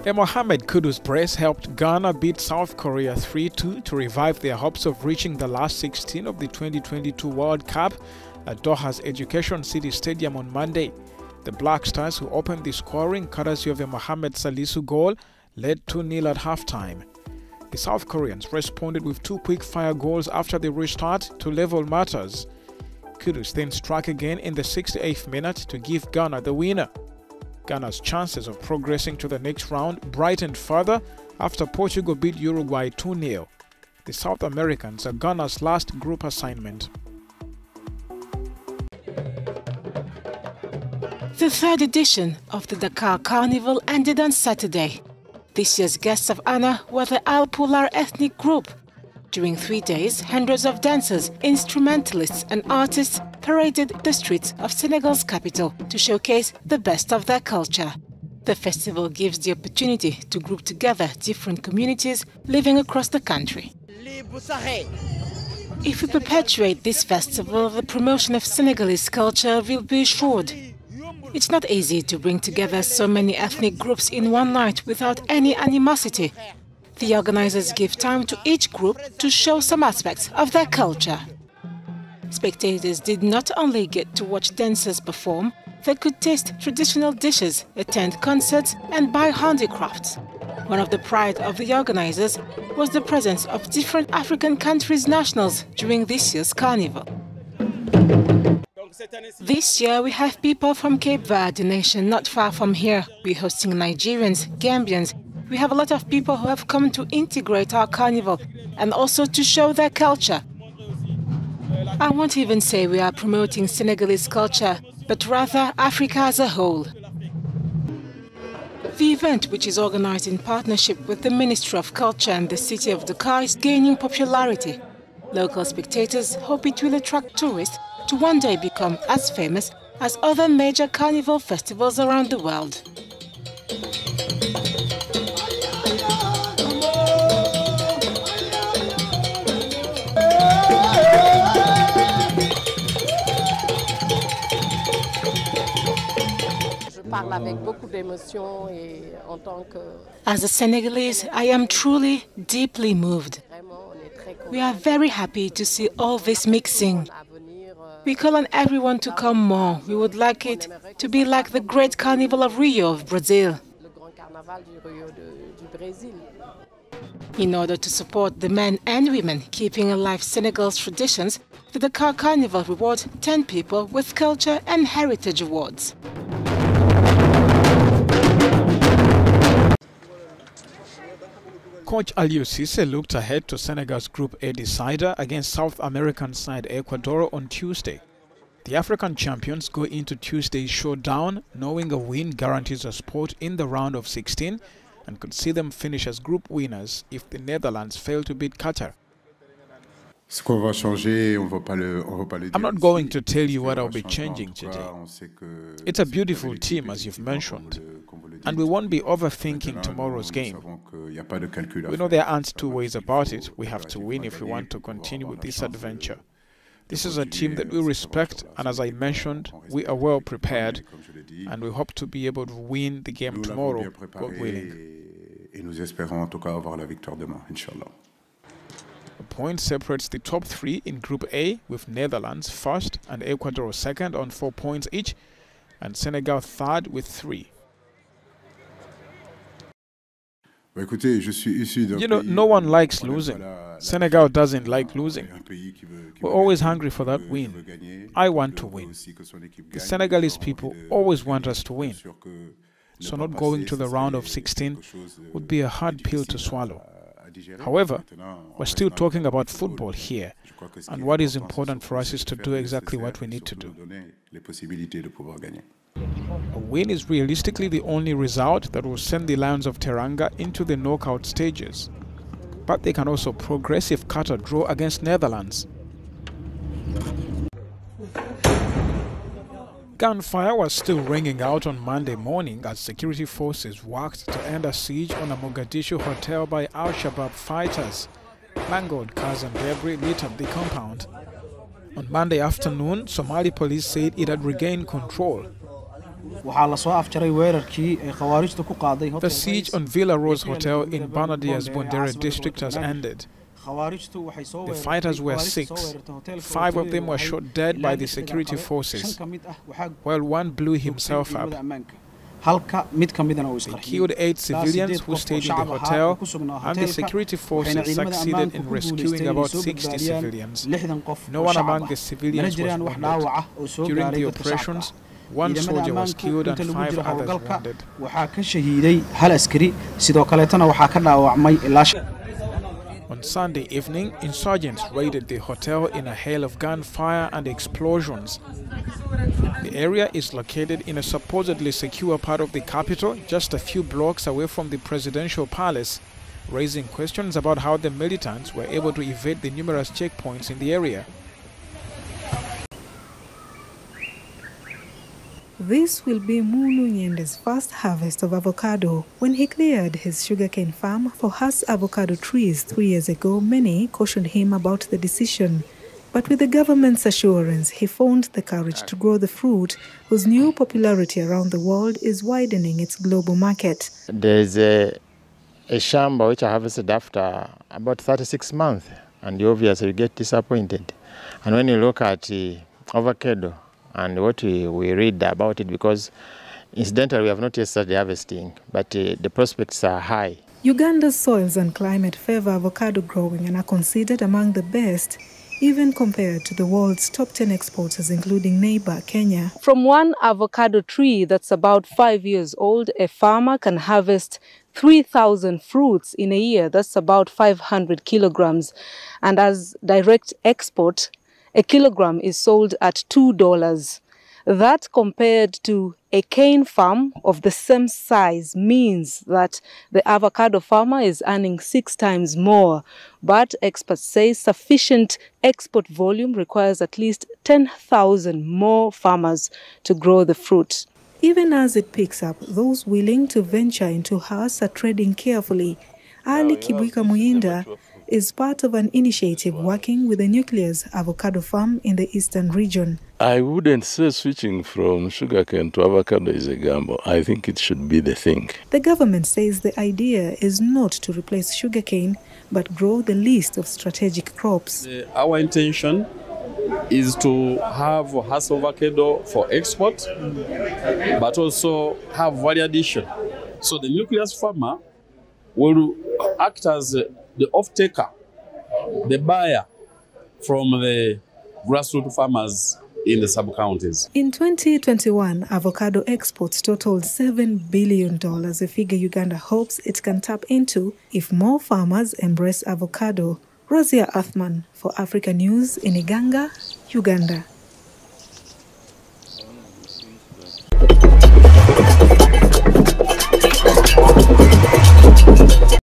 A Mohamed Kudus brace helped Ghana beat South Korea 3-2 to revive their hopes of reaching the last 16 of the 2022 World Cup at Doha's Education City Stadium on Monday. The Black Stars, who opened the scoring courtesy of a Mohamed Salisu goal, led 2-0 at halftime. The South Koreans responded with 2 quick-fire goals after the restart to level matters. Kudus then struck again in the 68th minute to give Ghana the winner. Ghana's chances of progressing to the next round brightened further after Portugal beat Uruguay 2-0. The South Americans are Ghana's last group assignment. The third edition of the Dakar Carnival ended on Saturday. This year's guests of honor were the Alpular ethnic group. During 3 days, hundreds of dancers, instrumentalists and artists paraded the streets of Senegal's capital to showcase the best of their culture. The festival gives the opportunity to group together different communities living across the country. If we perpetuate this festival, the promotion of Senegalese culture will be assured. It's not easy to bring together so many ethnic groups in one night without any animosity. The organizers give time to each group to show some aspects of their culture. Spectators did not only get to watch dancers perform, they could taste traditional dishes, attend concerts and buy handicrafts. One of the pride of the organizers was the presence of different African countries' nationals during this year's carnival. This year we have people from Cape Verde, nation not far from here. We're hosting Nigerians, Gambians. We have a lot of people who have come to integrate our carnival and also to show their culture. I won't even say we are promoting Senegalese culture, but rather Africa as a whole. The event, which is organized in partnership with the Ministry of Culture and the city of Dakar, is gaining popularity. Local spectators hope it will attract tourists to one day become as famous as other major carnival festivals around the world. As a Senegalese, I am truly, deeply moved. We are very happy to see all this mixing. We call on everyone to come more. We would like it to be like the Great Carnival of Rio of Brazil. In order to support the men and women keeping alive Senegal's traditions, the Dakar Carnival rewards 10 people with culture and heritage awards. Coach Aliou Cisse looked ahead to Senegal's Group A decider against South American side Equador on Tuesday. The African champions go into Tuesday's showdown knowing a win guarantees a spot in the round of 16 and could see them finish as group winners if the Netherlands fail to beat Qatar. I'm not going to tell you what I'll be changing today. It's a beautiful team, as you've mentioned, and we won't be overthinking tomorrow's game. We know there aren't two ways about it. We have to win if we want to continue with this adventure. This is a team that we respect, and as I mentioned, we are well prepared, and we hope to be able to win the game tomorrow, God willing. A point separates the top 3 in Group A, with Netherlands first and Ecuador second on 4 points each, and Senegal third with 3. You know, no one likes losing. Senegal doesn't like losing. We're always hungry for that win. I want to win. The Senegalese people always want us to win. So not going to the round of 16 would be a hard pill to swallow. However, we're still talking about football here, and what is important for us is to do exactly what we need to do. A win is realistically the only result that will send the Lions of Teranga into the knockout stages. But they can also progress if Qatar draw against Netherlands. Gunfire was still ringing out on Monday morning as security forces worked to end a siege on a Mogadishu hotel by Al-Shabaab fighters. Mangled cars and debris littered the compound. On Monday afternoon, Somali police said it had regained control. The siege on Villa Rose Hotel in Banadia's Bondere district has ended. The fighters were 6. 5 of them were shot dead by the security forces, while one blew himself up. They killed 8 civilians who stayed in the hotel, and the security forces succeeded in rescuing about 60 civilians. No one among the civilians was wounded. During the operations, 1 soldier was killed and 5 others wounded. On Sunday evening, insurgents raided the hotel in a hail of gunfire and explosions. The area is located in a supposedly secure part of the capital, just a few blocks away from the presidential palace, raising questions about how the militants were able to evade the numerous checkpoints in the area. This will be Mulu Nyende's first harvest of avocado. When he cleared his sugarcane farm for Hass avocado trees 3 years ago, many cautioned him about the decision. But with the government's assurance, he found the courage to grow the fruit, whose new popularity around the world is widening its global market. There's a shamba which I harvested after about 36 months, and obviously you get disappointed. And when you look at the avocado, and what we read about it, because incidentally we have not yet started harvesting, but the prospects are high. Uganda's soils and climate favor avocado growing and are considered among the best, even compared to the world's top 10 exporters, including neighbor Kenya. From one avocado tree that's about 5 years old, a farmer can harvest 3,000 fruits in a year. That's about 500 kilograms. And as direct export, a kilogram is sold at $2. That, compared to a cane farm of the same size, means that the avocado farmer is earning 6 times more. But experts say sufficient export volume requires at least 10,000 more farmers to grow the fruit. Even as it picks up, those willing to venture into Hass are treading carefully. Ali Kibwika Muyinda is part of an initiative working with the Nucleus avocado farm in the eastern region. I wouldn't say switching from sugarcane to avocado is a gamble. I think it should be the thing. The government says the idea is not to replace sugarcane, but grow the least of strategic crops. Our intention is to have Hass avocado for export, but also have value addition. So the Nucleus farmer will act as the off-taker, the buyer from the grassroots farmers in the sub-counties. In 2021, avocado exports totaled $7 billion, a figure Uganda hopes it can tap into if more farmers embrace avocado. Razia Athman for Africa News in Iganga, Uganda.